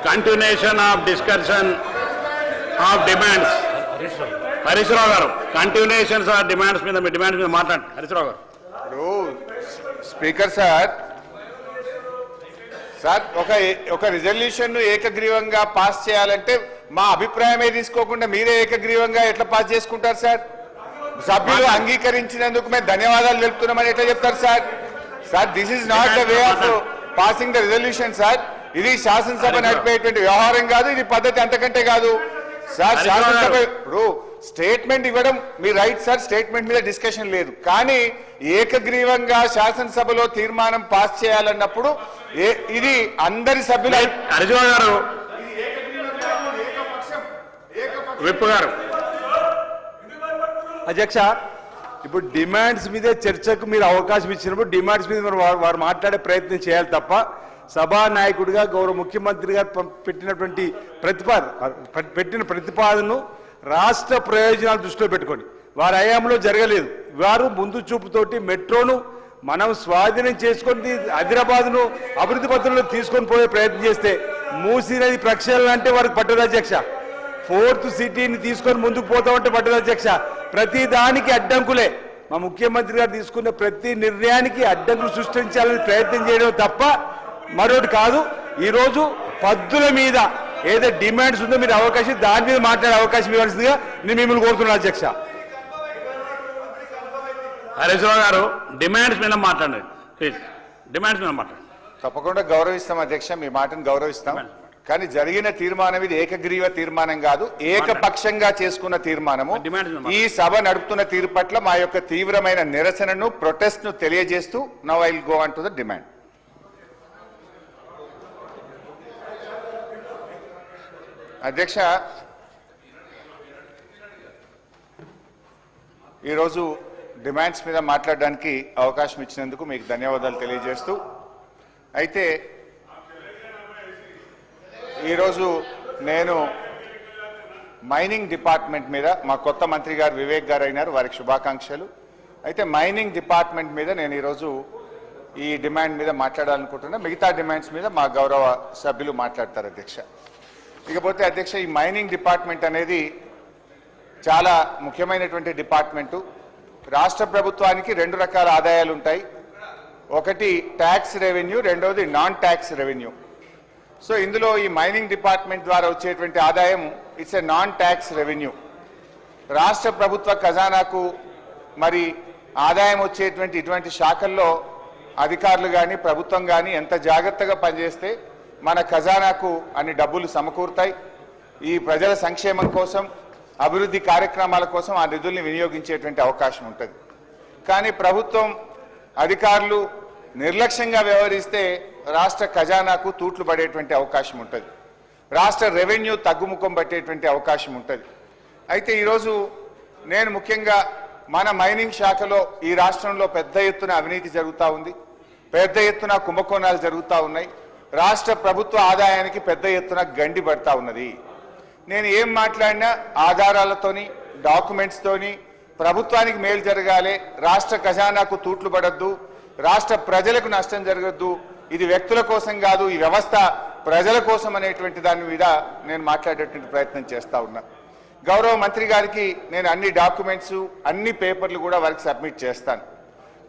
Continuation of discussion of demands. Harish Rao garu continuations of demands మీద మీ demands మీద మాట్లాడండి. హరీష్ రావు గారు. స్పీకర్ సార్ సార్ ఒక రిజల్యూషన్ ను ఏకగ్రీవంగా పాస్ చేయాలంటే మా అభిప్రాయమే తీసుకోకుండా మీరే ఏకగ్రీవంగా ఎట్లా పాస్ చేసుకుంటారు సార్? సభ్యులు అంగీకరించినందుకు మేము ధన్యవాదాలు తెలుపుతున్నామని ఎట్లా చెప్తారు sir? Sir this is not the way of passing the resolution sir. ఇది శాసనసభ నడిపేటువంటి వ్యవహారం కాదు, ఇది పద్ధతి అంతకంటే కాదు సార్. శాసనసభ ఇప్పుడు స్టేట్మెంట్ ఇవ్వడం మీ రైట్ సార్, స్టేట్మెంట్ మీద డిస్కషన్ లేదు. కానీ ఏకగ్రీవంగా శాసనసభలో తీర్మానం పాస్ చేయాలన్నప్పుడు ఇది అందరి సభ్యులు. హరిజోన్ గారు, విప్ గారు. అధ్యక్ష, ఇప్పుడు డిమాండ్స్ మీదే చర్చకు మీరు అవకాశం ఇచ్చినప్పుడు డిమాండ్స్ మీద వారు మాట్లాడే ప్రయత్నం చేయాలి తప్ప సభా నాయకుడిగా గౌరవ ముఖ్యమంత్రి గారు పెట్టిన ప్రతిపాదనను రాష్ట్ర ప్రయోజనాలు దృష్టిలో పెట్టుకొని వారి హయాంలో జరగలేదు. వారు ముందు చూపుతోటి మెట్రోను మనం స్వాధీనం చేసుకొని హైదరాబాద్ను అభివృద్ధి పత్రంలో తీసుకొని పోయే ప్రయత్నం చేస్తే మూసీ నది ప్రక్షాళన అంటే వారికి పట్టదు అధ్యక్ష. 4th సిటీని తీసుకొని ముందుకు పోతామంటే పట్టదు అధ్యక్ష. ప్రతి దానికి అడ్డంకులే. మా ముఖ్యమంత్రి గారు తీసుకున్న ప్రతి నిర్ణయానికి అడ్డంకులు సృష్టించాలని ప్రయత్నం చేయడం తప్ప మరొకటి కాదు. ఈరోజు పద్దుల మీద ఏదో డిమాండ్స్ ఉందో మీరు అవకాశం దాని మీద మాట్లాడే అవకాశం ఇవ్వాల్సిందిగా నేను మిమ్మల్ని కోరుతున్నాను అధ్యక్ష. హరీష్ రావు గారు డిమాండ్స్ మీద మాట్లాడండి ప్లీజ్. డిమాండ్స్ మీద మాట్లాడండి. తప్పకుండా గౌరవిస్తాం అధ్యక్ష, మీ మాటను గౌరవిస్తాం. కానీ జరిగిన తీర్మానం ఇది ఏకగ్రీవ తీర్మానం కాదు, ఏకపక్షంగా చేసుకున్న తీర్మానము. ఈ సభ నడుపుతున్న తీరు పట్ల మా యొక్క తీవ్రమైన నిరసనను, ప్రొటెస్ట్ ను తెలియజేస్తూ now I will go on to the demand. అధ్యక్ష, ఈరోజు డిమాండ్స్ మీద మాట్లాడడానికి అవకాశం ఇచ్చినందుకు మీకు ధన్యవాదాలు తెలియజేస్తూ, అయితే ఈరోజు నేను మైనింగ్ డిపార్ట్మెంట్ మీద మా కొత్త మంత్రి గారు వివేక్ గారు అయినారు, వారికి శుభాకాంక్షలు. అయితే మైనింగ్ డిపార్ట్మెంట్ మీద నేను ఈరోజు ఈ డిమాండ్ మీద మాట్లాడాలనుకుంటున్నా. మిగతా డిమాండ్స్ మీద మా గౌరవ సభ్యులు మాట్లాడతారు అధ్యక్ష. ఇకపోతే అధ్యక్ష, ఈ మైనింగ్ డిపార్ట్మెంట్ అనేది చాలా ముఖ్యమైనటువంటి డిపార్ట్మెంటు. రాష్ట్ర ప్రభుత్వానికి 2 రకాల ఆదాయాలు ఉంటాయి. ఒకటి ట్యాక్స్ రెవెన్యూ, రెండవది నాన్ ట్యాక్స్ రెవెన్యూ. సో ఇందులో ఈ మైనింగ్ డిపార్ట్మెంట్ ద్వారా వచ్చేటువంటి ఆదాయం it's a non tax revenue. రాష్ట్ర ప్రభుత్వ ఖజానాకు మరి ఆదాయం వచ్చేటువంటి ఇటువంటి శాఖల్లో అధికారులు కానీ ప్రభుత్వం కానీ ఎంత జాగ్రత్తగా పనిచేస్తే మన ఖజానాకు అన్ని డబ్బులు సమకూరుతాయి. ఈ ప్రజల సంక్షేమం కోసం, అభివృద్ధి కార్యక్రమాల కోసం ఆ నిధుల్ని వినియోగించేటువంటి అవకాశం ఉంటుంది. కానీ ప్రభుత్వం అధికారులు నిర్లక్ష్యంగా వ్యవహరిస్తే రాష్ట్ర ఖజానాకు తూట్లు పడేటువంటి అవకాశం ఉంటుంది, రాష్ట్ర రెవెన్యూ తగ్గుముఖం పట్టేటువంటి అవకాశం ఉంటుంది. అయితే ఈరోజు నేను ముఖ్యంగా మన మైనింగ్ శాఖలో ఈ రాష్ట్రంలో పెద్ద ఎత్తున అవినీతి జరుగుతూ ఉంది, పెద్ద ఎత్తున కుంభకోణాలు జరుగుతూ ఉన్నాయి, రాష్ట్ర ప్రభుత్వ ఆదాయానికి పెద్ద ఎత్తున గండి పడతా ఉన్నది. నేను ఏం మాట్లాడినా ఆధారాలతోని, డాక్యుమెంట్స్తోని ప్రభుత్వానికి మేలు జరగాలి, రాష్ట్ర ఖజానాకు తూట్లు పడద్దు, రాష్ట్ర ప్రజలకు నష్టం జరగద్దు, ఇది వ్యక్తుల కోసం కాదు, ఈ వ్యవస్థ ప్రజల కోసం అనేటువంటి దాని మీద నేను మాట్లాడేటువంటి ప్రయత్నం చేస్తా ఉన్నా. గౌరవ మంత్రి గారికి నేను అన్ని డాక్యుమెంట్స్, అన్ని పేపర్లు కూడా వారికి సబ్మిట్ చేస్తాను.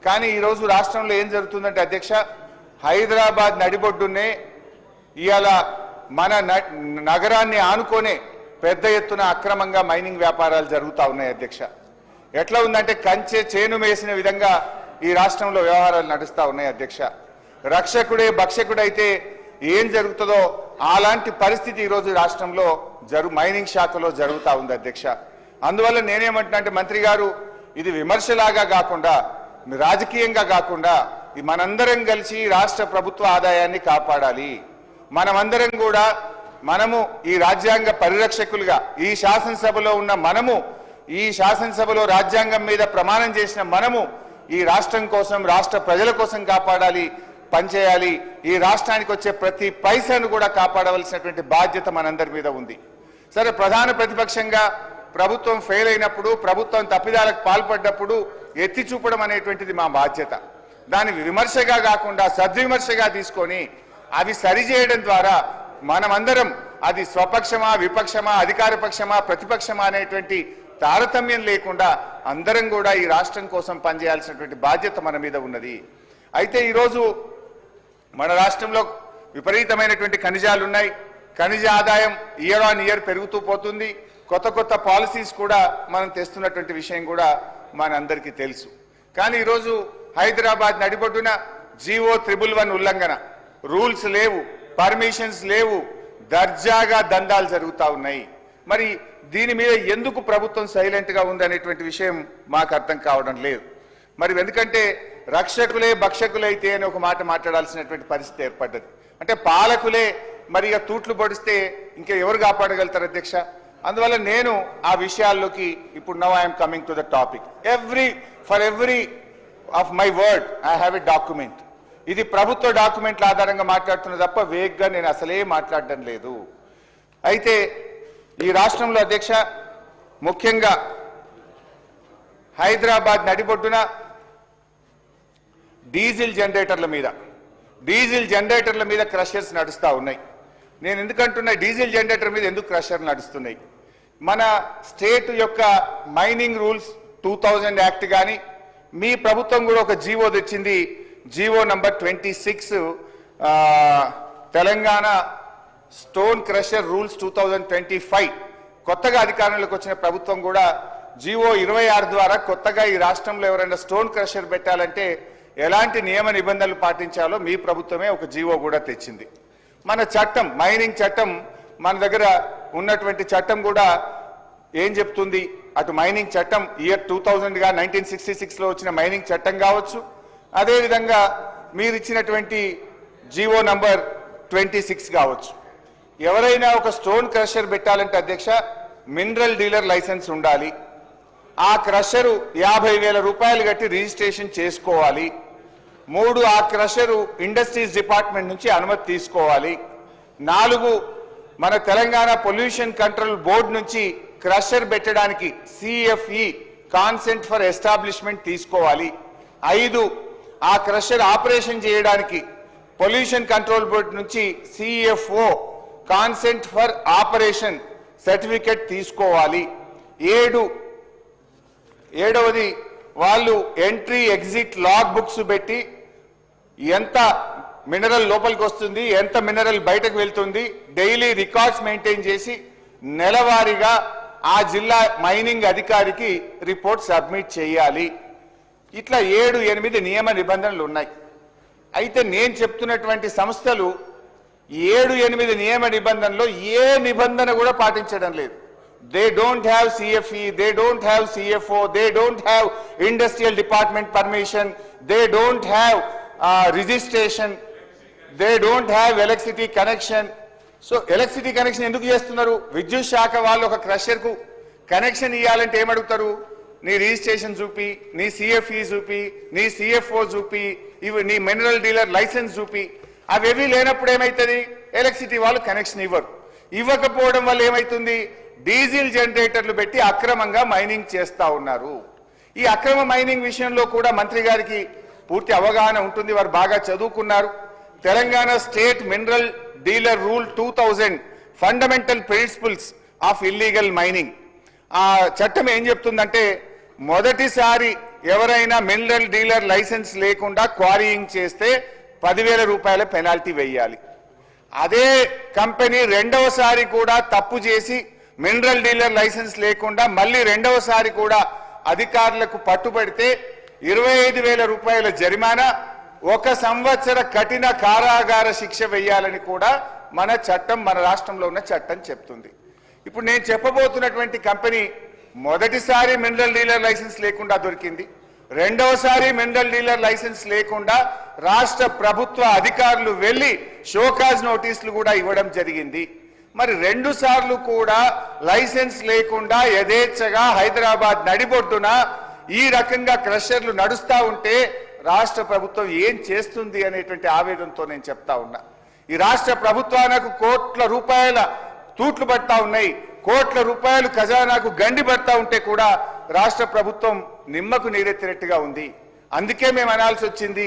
కానీ ఈరోజు రాష్ట్రంలో ఏం జరుగుతుందంటే అధ్యక్ష, హైదరాబాద్ నడిబొడ్డునే ఇవాళ మన నగరాన్ని ఆనుకొనే పెద్ద ఎత్తున అక్రమంగా మైనింగ్ వ్యాపారాలు జరుగుతూ ఉన్నాయి అధ్యక్ష. ఎట్లా ఉందంటే కంచె చేను వేసిన విధంగా ఈ రాష్ట్రంలో వ్యవహారాలు నడుస్తూ ఉన్నాయి అధ్యక్ష. రక్షకుడే భక్షకుడైతే ఏం జరుగుతుందో అలాంటి పరిస్థితి ఈరోజు రాష్ట్రంలో మైనింగ్ శాఖలో జరుగుతూ ఉంది అధ్యక్ష. అందువల్ల నేనేమంటున్నా అంటే మంత్రి గారు, ఇది విమర్శలాగా కాకుండా, రాజకీయంగా కాకుండా మనందరం కలిసి రాష్ట్ర ప్రభుత్వ ఆదాయాన్ని కాపాడాలి. మనమందరం కూడా మనము ఈ రాజ్యాంగ పరిరక్షకులుగా ఈ శాసనసభలో ఉన్న మనము, ఈ శాసనసభలో రాజ్యాంగం మీద ప్రమాణం చేసిన మనము ఈ రాష్ట్రం కోసం, రాష్ట్ర ప్రజల కోసం కాపాడాలి, పనిచేయాలి. ఈ రాష్ట్రానికి వచ్చే ప్రతి పైసను కూడా కాపాడవలసినటువంటి బాధ్యత మనందరి మీద ఉంది. సరే, ప్రధాన ప్రతిపక్షంగా ప్రభుత్వం ఫెయిల్ అయినప్పుడు, ప్రభుత్వం తప్పిదాలకు పాల్పడ్డప్పుడు ఎత్తి చూపడం అనేటువంటిది మా బాధ్యత. దాని విమర్శగా కాకుండా సద్విమర్శగా తీసుకొని అవి సరిచేయడం ద్వారా మనమందరం అది స్వపక్షమా విపక్షమా అధికార పక్షమా ప్రతిపక్షమా అనేటువంటి తారతమ్యం లేకుండా అందరం కూడా ఈ రాష్ట్రం కోసం పనిచేయాల్సినటువంటి బాధ్యత మన మీద ఉన్నది. అయితే ఈరోజు మన రాష్ట్రంలో విపరీతమైనటువంటి ఖనిజాలు ఉన్నాయి. ఖనిజ ఆదాయం ఇయర్ ఆన్ ఇయర్ పెరుగుతూ పోతుంది. కొత్త కొత్త పాలసీస్ కూడా మనం తెస్తున్నటువంటి విషయం కూడా మనందరికీ తెలుసు. కానీ ఈరోజు హైదరాబాద్ నడిబొడ్డున జీవో 111 ఉల్లంఘన, రూల్స్ లేవు, పర్మిషన్స్ లేవు, దర్జాగా దందాలు జరుగుతూ ఉన్నాయి. మరి దీని మీద ఎందుకు ప్రభుత్వం సైలెంట్గా ఉందనేటువంటి విషయం మాకు అర్థం కావడం లేదు. మరి ఎందుకంటే రక్షకులే భక్షకులైతే అని ఒక మాట మాట్లాడాల్సినటువంటి పరిస్థితి ఏర్పడ్డది. అంటే పాలకులే మరి ఇక తూట్లు పొడిస్తే ఇంకా ఎవరు కాపాడగలుగుతారు అధ్యక్ష? అందువల్ల నేను ఆ విషయాల్లోకి ఇప్పుడు now I'm coming to the topic. For every of my word I have a document. ఇది ప్రభుత్వ డాక్యుమెంట్ల ఆధారంగా మాట్లాడుతున్న తప్ప వేగ్గా నేను అసలే మాట్లాడడం లేదు. అయితే ఈ రాష్ట్రంలో అధ్యక్ష ముఖ్యంగా హైదరాబాద్ నడిబొడ్డున డీజిల్ జనరేటర్ల మీద క్రషర్స్ నడుస్తూ ఉన్నాయి. నేను ఎందుకంటున్నా డీజిల్ జనరేటర్ మీద ఎందుకు క్రషర్ నడుస్తున్నాయి? మన స్టేట్ యొక్క మైనింగ్ రూల్స్ 2000 యాక్ట్ కానీ మీ ప్రభుత్వం కూడా ఒక జీవో తెచ్చింది, GO number 26 Telangana stone crusher rules 2025. కొత్తగా అధికారంలోకి వచ్చిన ప్రభుత్వం కూడా జీవో 26 ద్వారా కొత్తగా ఈ రాష్ట్రంలో ఎవరైనా స్టోన్ క్రషర్ పెట్టాలంటే ఎలాంటి నియమ నిబంధనలు పాటించాలో మీ ప్రభుత్వమే ఒక జీవో కూడా తెచ్చింది. మన చట్టం, మైనింగ్ చట్టం, మన దగ్గర ఉన్నటువంటి చట్టం కూడా ఏం చెప్తుంది? అటు మైనింగ్ చట్టం ఇయర్ 2000గా 1966లో వచ్చిన మైనింగ్ చట్టం కావచ్చు, అదేవిధంగా మీరు ఇచ్చినటువంటి జీవో నంబర్ 26 కావచ్చు. ఎవరైనా ఒక స్టోన్ క్రషర్ పెట్టాలంటే అధ్యక్ష మినరల్ డీలర్ లైసెన్స్ ఉండాలి. ఆ క్రషరు 50,000 రూపాయలు కట్టి రిజిస్ట్రేషన్ చేసుకోవాలి. 3 ఆ క్రషరు ఇండస్ట్రీస్ డిపార్ట్మెంట్ నుంచి అనుమతి తీసుకోవాలి. 4 మన తెలంగాణ పొల్యూషన్ కంట్రోల్ బోర్డు నుంచి క్రషర్ పెట్టడానికి CFE కాన్సెంట్ ఫర్ ఎస్టాబ్లిష్మెంట్ తీసుకోవాలి. 5 ఆ క్రషర్ ఆపరేషన్ చేయడానికి పొల్యూషన్ కంట్రోల్ బోర్డు నుంచి CFO consent for operation certificate తీసుకోవాలి. 7వది వాళ్ళు ఎంట్రీ ఎగ్జిట్ లాగ్ బుక్స్ పెట్టి ఎంత మినరల్ లోపలికి వస్తుంది, ఎంత మినరల్ బయటకు వెళ్తుంది, డైలీ రికార్డ్స్ మెయింటైన్ చేసి నెలవారీగా ఆ జిల్లా మైనింగ్ అధికారికి రిపోర్ట్ సబ్మిట్ చేయాలి. ఇట్లా 7-8 నియమ నిబంధనలు ఉన్నాయి. అయితే నేను చెప్తున్నటువంటి సంస్థలు 7-8 నియమ నిబంధనలో ఏ నిబంధన కూడా పాటించడం లేదు. They don't have CFE, they don't have CFO, they don't have industrial department permission, they don't have registration, they don't have electricity connection. So electricity connection ఎందుకు చేస్తున్నారు? విద్యుత్ శాఖ వాళ్ళు ఒక క్రషర్కు కనెక్షన్ ఇవ్వాలంటే ఏమడుగుతారు? నీ రిజిస్ట్రేషన్ చూపి, నీ CFE చూపి, నీ CFO చూపి, ఇవి నీ మినరల్ డీలర్ లైసెన్స్ చూపి. అవేవి లేనప్పుడు ఏమవుతుంది? ఎలక్ట్రిసిటీ వాళ్ళు కనెక్షన్ ఇవ్వరు. ఇవ్వకపోవడం వల్ల ఏమవుతుంది? డీజిల్ జనరేటర్లు పెట్టి అక్రమంగా మైనింగ్ చేస్తా ఉన్నారు. ఈ అక్రమ మైనింగ్ విషయంలో కూడా మంత్రి గారికి పూర్తి అవగాహన ఉంటుంది, వారు బాగా చదువుకున్నారు. Telangana state mineral dealer rule 2000 fundamental principles of illegal mining. ఆ చట్టం ఏం చెప్తుందంటే మొదటిసారి ఎవరైనా మినరల్ డీలర్ లైసెన్స్ లేకుండా క్వారీయింగ్ చేస్తే 10,000 రూపాయల పెనాల్టీ వేయాలి. అదే కంపెనీ రెండవసారి కూడా తప్పు చేసి మినరల్ డీలర్ లైసెన్స్ లేకుండా మళ్ళీ రెండవసారి కూడా అధికారులకు పట్టుబడితే 25,000 రూపాయల జరిమానా, 1 సంవత్సర కఠిన కారాగార శిక్ష వేయాలని కూడా మన చట్టం, మన రాష్ట్రంలో ఉన్న చట్టం చెప్తుంది. ఇప్పుడు నేను చెప్పబోతున్నటువంటి కంపెనీ మొదటిసారి మినరల్ డీలర్ లైసెన్స్ లేకుండా దొరికింది, రెండవసారి మినరల్ డీలర్ లైసెన్స్ లేకుండా రాష్ట్ర ప్రభుత్వ అధికారులు వెళ్లి షోకాజ్ నోటీసులు కూడా ఇవ్వడం జరిగింది. మరి 2 సార్లు కూడా లైసెన్స్ లేకుండా యథేచ్ఛగా హైదరాబాద్ నడిబొడ్డున ఈ రకంగా క్రషర్లు నడుస్తా ఉంటే రాష్ట్ర ప్రభుత్వం ఏం చేస్తుంది అనేటువంటి ఆవేదనతో నేను చెప్తా ఉన్నా. ఈ రాష్ట్ర ప్రభుత్వానికి కోట్ల రూపాయల తూట్లు పడతా ఉన్నాయి, కోట్ల రూపాయలు ఖజానాకు గండి పడతా ఉంటే కూడా రాష్ట్ర ప్రభుత్వం నిమ్మకు నీరెత్తినట్టుగా ఉంది. అందుకే మేము అనాల్సి వచ్చింది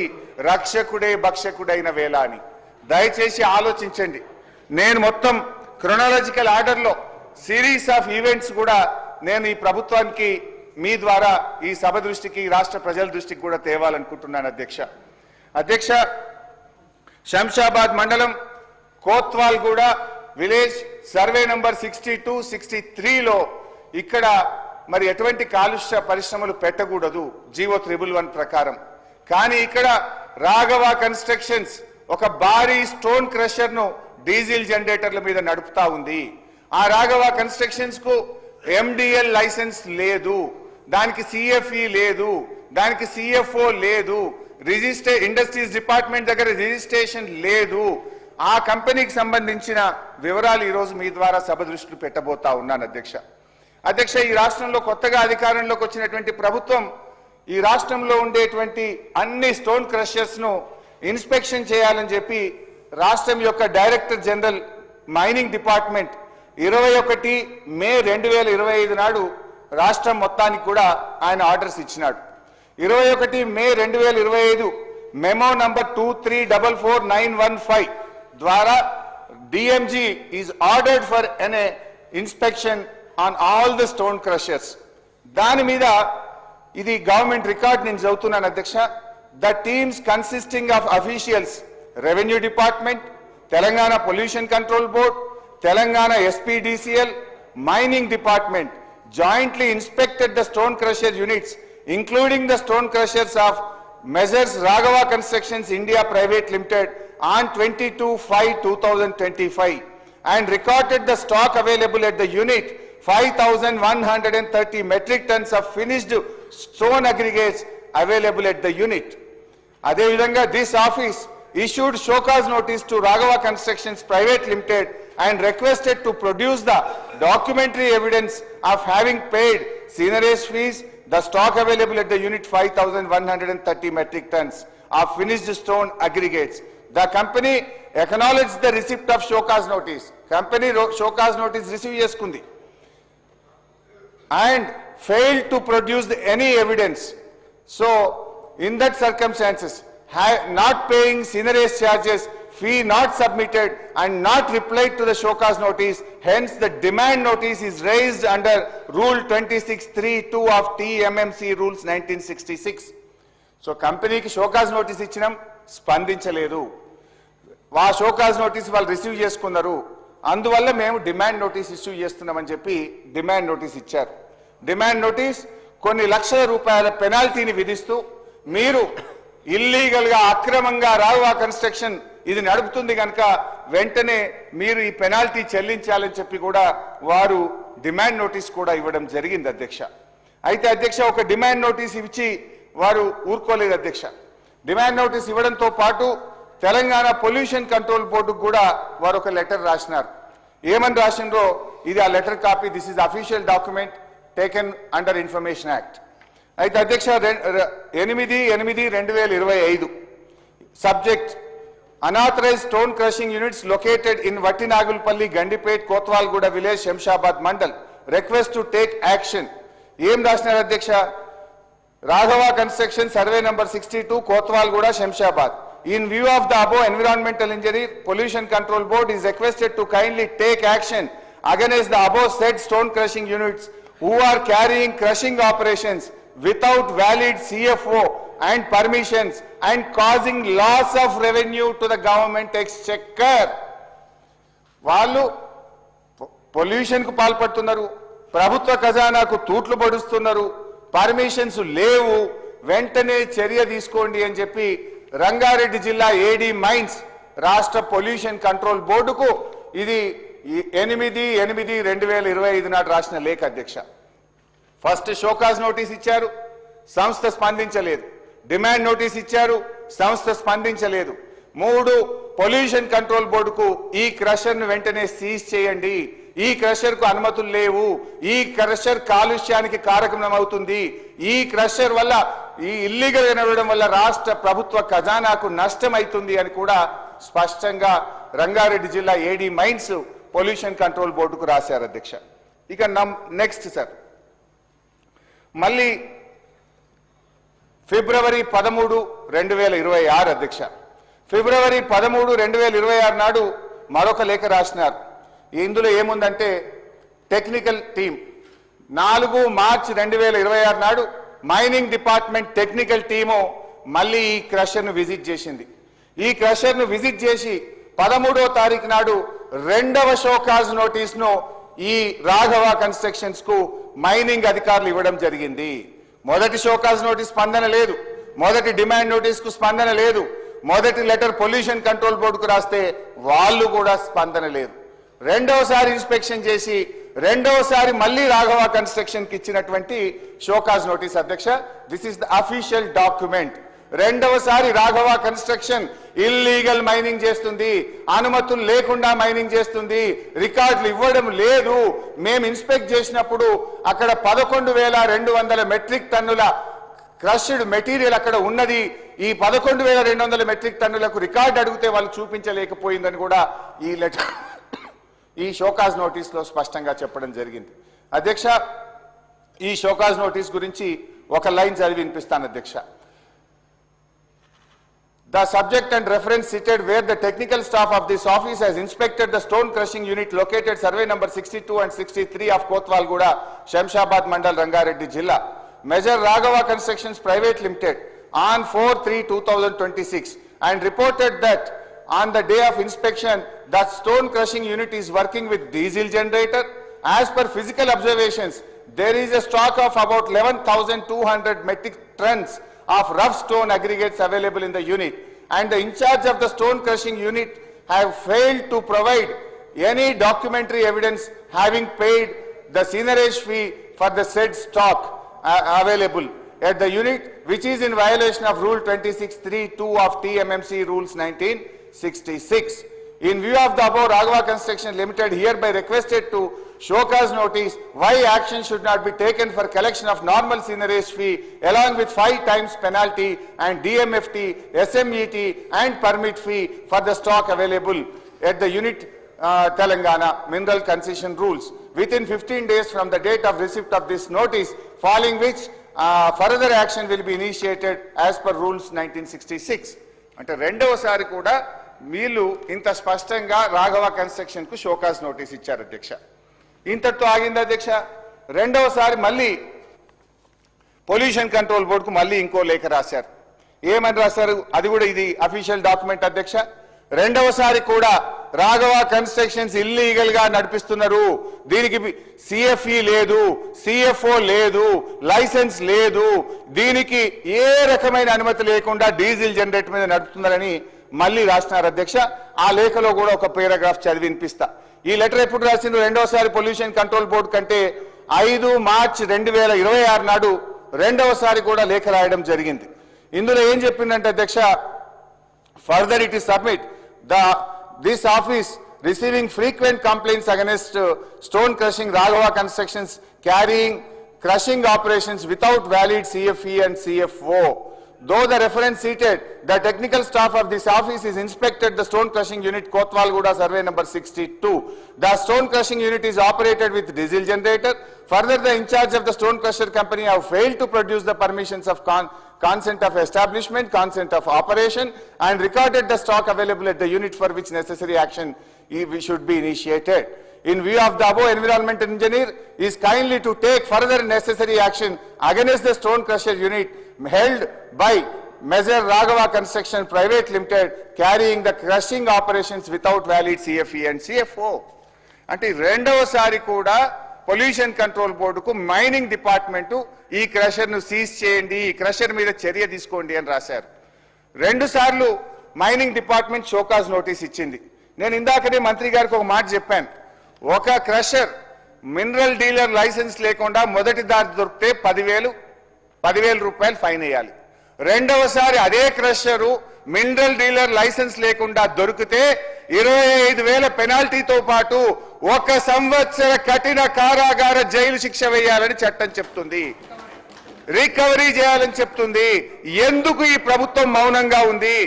రక్షకుడే భక్షకుడైన వేళ అని. దయచేసి ఆలోచించండి. నేను మొత్తం క్రొనాలజికల్ ఆర్డర్లో సిరీస్ ఆఫ్ ఈవెంట్స్ కూడా నేను ఈ ప్రభుత్వానికి మీ ద్వారా ఈ సభ దృష్టికి రాష్ట్ర ప్రజల దృష్టికి కూడా తేవాలనుకుంటున్నాను అధ్యక్ష. శంషాబాద్ మండలం కోత్వాల్గూడ విలేజ్ సర్వే నంబర్ 62, 63లో ఇక్కడ మరి ఎటువంటి కాలుష్య పరిశ్రమలు పెట్టకూడదు జీవో 111 ప్రకారం. కానీ ఇక్కడ రాఘవ కన్స్ట్రక్షన్స్ ఒక భారీ స్టోన్ క్రషర్ ను డీజిల్ జనరేటర్ల మీద నడుపుతా ఉంది. ఆ రాఘవ కన్స్ట్రక్షన్స్ కు MDL లైసెన్స్ లేదు, దానికి CFE లేదు, దానికి CFO లేదు, ఇండస్ట్రీస్ డిపార్ట్మెంట్ దగ్గర రిజిస్ట్రేషన్ లేదు. ఆ కంపెనీకి సంబంధించిన వివరాలు ఈరోజు మీ ద్వారా సభ దృష్టిలో పెట్టబోతా ఉన్నాను అధ్యక్ష. ఈ రాష్ట్రంలో కొత్తగా అధికారంలోకి వచ్చినటువంటి ప్రభుత్వం ఈ రాష్ట్రంలో ఉండేటువంటి అన్ని స్టోన్ క్రషర్స్ ను ఇన్స్పెక్షన్ చేయాలని చెప్పి రాష్ట్రం యొక్క డైరెక్టర్ జనరల్ మైనింగ్ డిపార్ట్మెంట్ 21 మే 2025 నాడు రాష్ట్రం మొత్తానికి కూడా ఆయన ఆర్డర్స్ ఇచ్చినాడు. 21 మే 2025 మెమో నంబర్ 23444915 ద్వారా DMG is ordered for an inspection on all the stone crushers. దాని మీద ఇది గవర్నమెంట్ రికార్డ్ నేను చదువుతున్నాను అధ్యక్ష. The teams consisting of officials, Revenue Department, Telangana Pollution Control Board, Telangana SPDCL, Mining Department jointly inspected the stone crusher units, including the stone crushers of Measures Raghava Constructions India Private Limited on 22/5/2025 and recorded the stock available at the unit 5,130 metric tons of finished stone aggregates available at the unit. Adevidanga, this office issued show cause notice to Raghava Constructions Private Limited and requested to produce the documentary evidence of having paid seigniorage fees, the stock available at the unit 5,130 metric tons of finished stone aggregates. The company acknowledged the receipt of show cause notice. Company show cause notice receive చేసుకుంది and failed to produce any evidence. So in that circumstances, not paying seigniorage charges, fee not submitted and not replied to the show cause notice, hence the demand notice is raised under rule 26(3)(2) of TMMC rules 1966. So company ki show cause notice ఇచ్చినాం, స్పందించలేదు. వా show cause notice వాళ్ళు receive చేసుకున్నారు, అందువల్ల మేము demand notice issue చేస్తున్నామని చెప్పి demand notice ఇచ్చారు. డిమాండ్ నోటీస్ కొన్ని లక్షల రూపాయల పెనాల్టీని విధిస్తూ మీరు ఇల్లీగల్ గా అక్రమంగా రాఘవ కన్స్ట్రక్షన్ ఇది నడుపుతుంది కనుక వెంటనే మీరు ఈ పెనాల్టీ చెల్లించాలని చెప్పి కూడా వారు డిమాండ్ నోటీస్ కూడా ఇవ్వడం జరిగింది అధ్యక్ష. అయితే అధ్యక్ష, ఒక డిమాండ్ నోటీస్ ఇచ్చి వారు ఊరుకోలేదు అధ్యక్ష. డిమాండ్ నోటీస్ ఇవ్వడంతో పాటు తెలంగాణ పొల్యూషన్ కంట్రోల్ బోర్డుకు కూడా వారు ఒక లెటర్ రాసినారు. ఏమని రాసినారో ఇది ఆ letter copy. This is official document taken under information act. అయితే అధ్యక్ష 8/8/2025 subject unauthorized stone crushing units located in Vattinagulpalli, Gandipet, Kotwalguda village, Shamshabad mandal. Request to take action. Em రాసినారు అధ్యక్ష, Raghava Construction Survey number 62, Kotwalguda, Shamshabad. In view of the above environmental injury, Pollution Control Board is requested to kindly take action against the above said stone crushing units who are carrying crushing operations without valid CFO and permissions and causing loss of revenue to the government exchequer. వాళ్ళు pollution కు పాల్పడుతున్నారు, ప్రభుత్వ ఖజానాకు తూట్లు పడుస్తున్నారు, permissions లేవు, వెంటనే చర్య తీసుకోండి అని చెప్పి రంగారెడ్డి జిల్లా AD మైన్స్ రాష్ట్ర పొల్యూషన్ కంట్రోల్ బోర్డుకు ఇది 8/8/2025 నాడు రాసిన లేఖ అధ్యక్ష. ఫస్ట్ షోకాజ్ నోటీస్ ఇచ్చారు, సంస్థ స్పందించలేదు. డిమాండ్ నోటీస్ ఇచ్చారు, సంస్థ స్పందించలేదు. 3 పొల్యూషన్ కంట్రోల్ బోర్డుకు ఈ క్రషర్ ను వెంటనే సీజ్ చేయండి, ఈ క్రషర్ కు అనుమతులు లేవు, ఈ క్రషర్ కాలుష్యానికి కారకమవుతుంది, ఈ క్రషర్ వల్ల ఈ ఇల్లీగల్ గా నడవడం వల్ల రాష్ట్ర ప్రభుత్వ ఖజానాకు నష్టం అవుతుంది అని కూడా స్పష్టంగా రంగారెడ్డి జిల్లా AD మైన్స్ పొల్యూషన్ కంట్రోల్ బోర్డుకు రాశారు అధ్యక్ష. ఇక నెక్స్ట్ సార్, మళ్ళీ ఫిబ్రవరి 13, 2026 అధ్యక్ష. ఫిబ్రవరి 13, 2026 నాడు మరొక లేఖ రాసినారు. ఇందులో ఏముందంటే టెక్నికల్ టీం 4 మార్చి 2026 నాడు మైనింగ్ డిపార్ట్మెంట్ టెక్నికల్ టీము మళ్ళీ ఈ క్రషర్ను విజిట్ చేసింది. ఈ క్రషర్ను విజిట్ చేసి 13వ తారీఖు నాడు 2వ షోకాజ్ నోటీస్ను ఈ రాఘవ కన్స్ట్రక్షన్స్ కు మైనింగ్ అధికారులు ఇవ్వడం జరిగింది. మొదటి షోకాజ్ నోటీస్ స్పందన లేదు, మొదటి డిమాండ్ నోటీస్ కు స్పందన లేదు, మొదటి లెటర్ పొల్యూషన్ కంట్రోల్ బోర్డుకు రాస్తే వాళ్ళు కూడా స్పందన లేదు. రెండవసారి ఇన్స్పెక్షన్ చేసి రెండవసారి మళ్ళీ రాఘవ కన్స్ట్రక్షన్ కి ఇచ్చినటువంటి షోకాజ్ నోటీస్ అధ్యక్ష. This is the official document. రెండవసారి రాఘవ కన్స్ట్రక్షన్ ఇల్లీగల్ మైనింగ్ చేస్తుంది, అనుమతులు లేకుండా మైనింగ్ చేస్తుంది, రికార్డులు ఇవ్వడం లేదు. మేము ఇన్స్పెక్ట్ చేసినప్పుడు అక్కడ 11,200 మెట్రిక్ టన్నుల క్రష్డ్ మెటీరియల్ అక్కడ ఉన్నది. ఈ 11,200 మెట్రిక్ టన్నులకు రికార్డు అడిగితే వాళ్ళు చూపించలేకపోయిందని కూడా ఈ లెటర్ ఈ షోకాజ్ నోటీస్ లో స్పష్టంగా చెప్పడం జరిగింది. అధ్యక్ష, ఈ షోకాజ్ నోటీస్ గురించి ఒక లైన్ చదివి వినిపిస్తాను అధ్యక్ష. The subject and reference cited where the technical staff of this office has inspected the stone crushing unit located survey number 62 and 63 of Kotwalguda, Shamshabad Mandal, Rangareddy Jilla. Measure Raghava Constructions Private Limited on 4/3/2026 and reported that on the day of inspection that stone crushing unit is working with diesel generator. As per physical observations, there is a stock of about 11,200 metric tons of rough stone aggregates available in the unit, and the in charge of the stone crushing unit have failed to provide any documentary evidence having paid the seigniorage fee for the said stock available at the unit, which is in violation of Rule 26(3)(2) of TMMC Rules 1966. In view of the above, Raghava Construction Limited hereby requested to showcase notice why action should not be taken for collection of normal seigniorage fee along with 5 times penalty and DMFT, SMET and permit fee for the stock available at the unit Telangana Mineral Concession Rules within 15 days from the date of receipt of this notice, following which further action will be initiated as per Rules 1966. అంటే రెండవసారి కూడా వీళ్ళు ఇంత స్పష్టంగా Raghava construction కు show cause notice ఇచ్చారు అధ్యక్ష. ఇంతటితో ఆగింది అధ్యక్ష. రెండవసారి మళ్ళీ పొల్యూషన్ కంట్రోల్ బోర్డుకు మళ్ళీ ఇంకో లేఖ రాశారు. ఏమని రాశారు? అది కూడా ఇది అఫీషియల్ డాక్యుమెంట్ అధ్యక్ష. రెండవసారి కూడా రాఘవ కన్స్ట్రక్షన్స్ ఇల్లీగల్ గా నడిపిస్తున్నారు, దీనికి సిఎఫ్ఈ లేదు, సిఎఫ్ఓ లేదు, లైసెన్స్ లేదు, దీనికి ఏ రకమైన అనుమతి లేకుండా డీజిల్ జనరేటర్ మీద నడుపుతున్నారని మళ్ళీ రాసినారు అధ్యక్ష. ఆ లేఖలో కూడా ఒక పారాగ్రాఫ్ చదివి వినిపిస్తా. ఈ లెటర్ ఎప్పుడు రాసిండ్రు? రెండవసారి పొల్యూషన్ కంట్రోల్ బోర్డు కంటే 5 మార్చి 2026 నాడు రెండవసారి కూడా లేఖ రాయడం జరిగింది. ఇందులో ఏం చెప్పిందంటే అధ్యక్ష, further it is submit this office receiving frequent complaints against stone crushing Raghava Constructions carrying crushing operations without valid CFE and CFO. Though the reference cited, the technical staff of this office is inspected the stone crushing unit Kotwalguda survey number 62. The stone crushing unit is operated with diesel generator. Further, the in charge of the stone crusher company have failed to produce the permissions of consent of establishment, consent of operation and recorded the stock available at the unit for which necessary action should be initiated. In view of the above, environmental engineer is kindly to take further necessary action against the stone crusher unit held by Measure Raghava Construction Private Limited carrying the crushing operations without valid CFE and CFO. అంటే రెండవసారి కూడా pollution control బోర్డుకు mining department ఈ crusher ను seize చేయండి, ఈ crusher మీద చర్య తీసుకోండి అని రాశారు. 2 సార్లు మైనింగ్ డిపార్ట్మెంట్ షోకాజ్ నోటీస్ ఇచ్చింది. నేను ఇందాకనే మంత్రి గారికి ఒక మాట చెప్పాను. ఒక క్రషర్ మినరల్ డీలర్ లైసెన్స్ లేకుండా మొదటి దారి దొరికితే 10,000 రూపాయలు ఫైన్ వేయాలి. రెండవసారి అదే క్రషరు మినరల్ డీలర్ లైసెన్స్ లేకుండా దొరికితే 25,000 పెనాల్టీతో పాటు 1 సంవత్సర కఠిన కారాగార జైలు శిక్ష వేయాలని చట్టం చెప్తుంది, రికవరీ చేయాలని చెప్తుంది. ఎందుకు ఈ ప్రభుత్వం మౌనంగా ఉంది?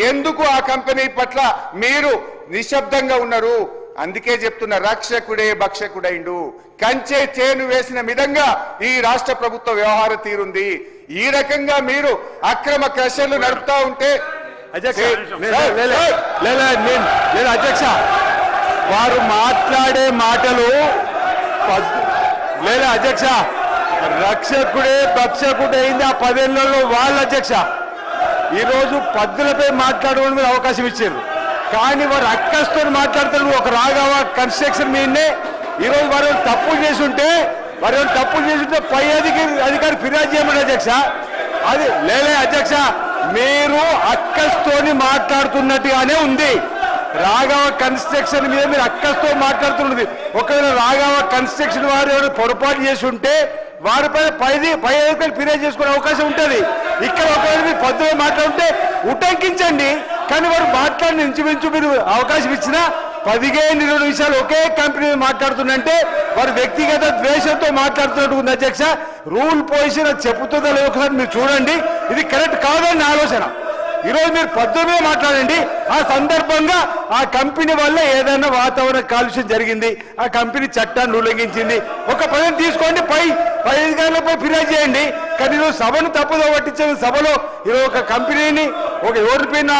ఎందుకు ఆ కంపెనీ పట్ల మీరు నిశ్శబ్దంగా ఉన్నారు? అందుకే చెప్తున్న రక్షకుడే భక్షకుడైండు. కంచె చేను వేసిన విధంగా ఈ రాష్ట్ర ప్రభుత్వ వ్యవహార తీరుంది. ఈ రకంగా మీరు అక్రమ క్రషర్లు నడుపుతా ఉంటే అధ్యక్ష నేను అధ్యక్ష వారు మాట్లాడే మాటలు లేదా అధ్యక్ష రక్షకుడే భక్షకుడే అయింది ఆ 10 ఏళ్లలో వాళ్ళ అధ్యక్ష. ఈరోజు పద్దులపై మాట్లాడడానికి మీరు అవకాశం ఇచ్చారు, కానీ వారు అక్కస్తో మాట్లాడుతారు. ఒక రాఘవ కన్స్ట్రక్షన్ మీదనే ఈరోజు వారు తప్పులు చేసి ఉంటే పై అధికారి ఫిర్యాదు చేయమని అధ్యక్ష. అది లేలే అధ్యక్ష, మీరు అక్కస్తోని మాట్లాడుతున్నట్టుగానే ఉంది. రాఘవ కన్స్ట్రక్షన్ మీద మీరు అక్కస్తో మాట్లాడుతున్నది. ఒకవేళ రాఘవ కన్స్ట్రక్షన్ వారు ఎవరు పొరపాటు చేసి ఉంటే వారిపై పై అధికారులు ఫిర్యాదు చేసుకునే అవకాశం ఉంటుంది. ఇక్కడ ఒకవేళ మీరు పద్ధతిలో మాట్లాడుతుంటే ఉటంకించండి, కానీ వారు మాట్లాడిన ఇంచుమించు మీరు అవకాశం ఇచ్చినా 15-20 నిమిషాలు ఒకే కంపెనీ మాట్లాడుతుందంటే వారు వ్యక్తిగత ద్వేషంతో మాట్లాడుతున్నట్టు ఉంది అధ్యక్ష. రూల్ పొజిషన్ చెప్పుతుందా లేదు ఒకసారి మీరు చూడండి. ఇది కరెక్ట్ కాదని నా ఆలోచన. ఈరోజు మీరు పద్ధతిలో మాట్లాడండి. ఆ సందర్భంగా ఆ కంపెనీ వల్ల ఏదైనా వాతావరణ కాలుష్యం జరిగింది, ఆ కంపెనీ చట్టాన్ని ఉల్లంఘించింది, ఒక పదవి తీసుకోండి, పై అధికారులపై ఫిర్యాదు చేయండి. కానీ ఈరోజు సభను తప్పుదో పట్టించే సభలో ఈరోజు ఒక కంపెనీని ఒక ఎవరిపైన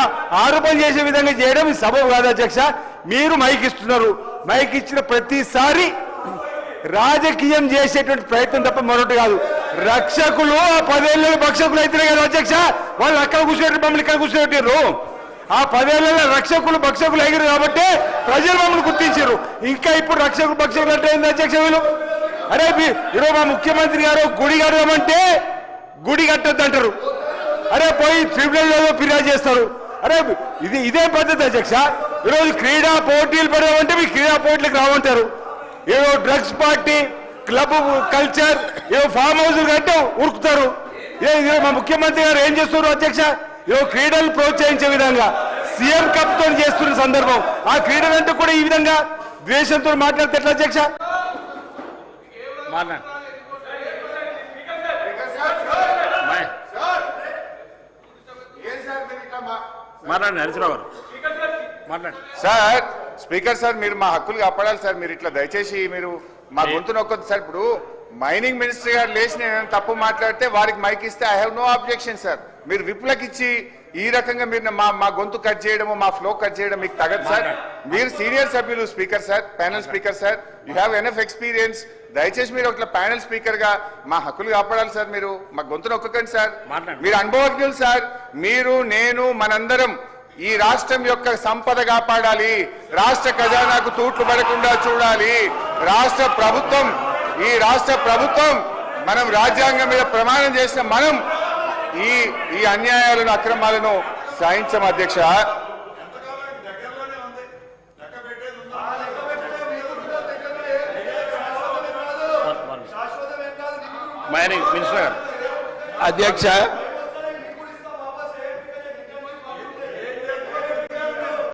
ఆరోపణ చేసే విధంగా చేయడం ఈ సభ కాదు అధ్యక్ష. మీరు మైక్ ఇస్తున్నారు, మైక్ ఇచ్చిన ప్రతిసారి రాజకీయం చేసేటువంటి ప్రయత్నం తప్ప మరొకటి కాదు. రక్షకులు ఆ 10 ఏళ్ళలో భక్షకులు అయితేనే కదా అధ్యక్ష, వాళ్ళు అక్కడ కూర్చోబెట్టి మమ్మల్ని ఇక్కడ కూర్చోబెట్టారు. ఆ 10 ఏళ్ళలో రక్షకులు భక్షకులు అయ్యారు కాబట్టి ప్రజలు మమ్మల్ని గుర్తించారు. ఇంకా ఇప్పుడు రక్షకులు భక్షకులు అంటే ఏంది అధ్యక్ష? వీళ్ళు అరే ఈరోజు మా ముఖ్యమంత్రి గారు గుడి కడదామంటే గుడి కట్టద్దు అంటారు. అరే పోయి ట్రిబ్యునల్లో ఫిర్యాదు చేస్తారు. అరే ఇదే పద్ధతి అధ్యక్ష. ఈరోజు క్రీడా పోటీలు పెడదామంటే మీ క్రీడా పోటీలకు రావంటారు. ఏదో డ్రగ్స్ పార్టీ, క్లబ్ కల్చర్, ఏదో ఫామ్ హౌస్ కంటే ఉరుకుతారు. మా ముఖ్యమంత్రి గారు ఏం చేస్తున్నారు అధ్యక్ష? ఏదో క్రీడలు ప్రోత్సహించే విధంగా సీఎం కప్ తో చేస్తున్న సందర్భం ఆ క్రీడలంటే కూడా ఈ విధంగా ద్వేషంతో మాట్లాడితే ఎట్లా అధ్యక్ష? మాట్లాడండి హరీశ్రావు గారు, మాట్లాడండి. సార్, స్పీకర్ సార్, మీరు మా హక్కులు కాపాడాలి సార్. మీరు ఇట్లా దయచేసి మీరు మా గొంతు నొక్కొద్దు సార్. ఇప్పుడు మైనింగ్ మినిస్టర్ గారు లేచి నేను తప్పు మాట్లాడితే వారికి మైక్ ఇస్తే I have no objection sir. మీరు విప్లకి ఇచ్చి ఈ రకంగా మీరు మా గొంతు కట్ చేయడము, మా ఫ్లో కట్ చేయడం మీకు తగదు సార్. మీరు సీనియర్ సభ్యులు speaker sir, panel speaker sir, you have enough experience. దయచేసి మీరు ఒక ప్యానల్ స్పీకర్ గా మా హక్కులు కాపాడాలి సార్. మీరు మా గొంతు నొక్కకండి సార్. మీరు అనుభవజ్ఞులు సార్. మీరు, నేను, మనందరం ఈ రాష్ట్రం యొక్క సంపద కాపాడాలి, రాష్ట్ర ఖజానాకు తూట్లు పడకుండా చూడాలి. ఈ రాష్ట్ర ప్రభుత్వం మనం రాజ్యాంగం మీద ప్రమాణం చేసిన మనం ఈ అన్యాయాలను, అక్రమాలను సహించం అధ్యక్ష. మైనింగ్ మినిస్టర్ గారు. అధ్యక్ష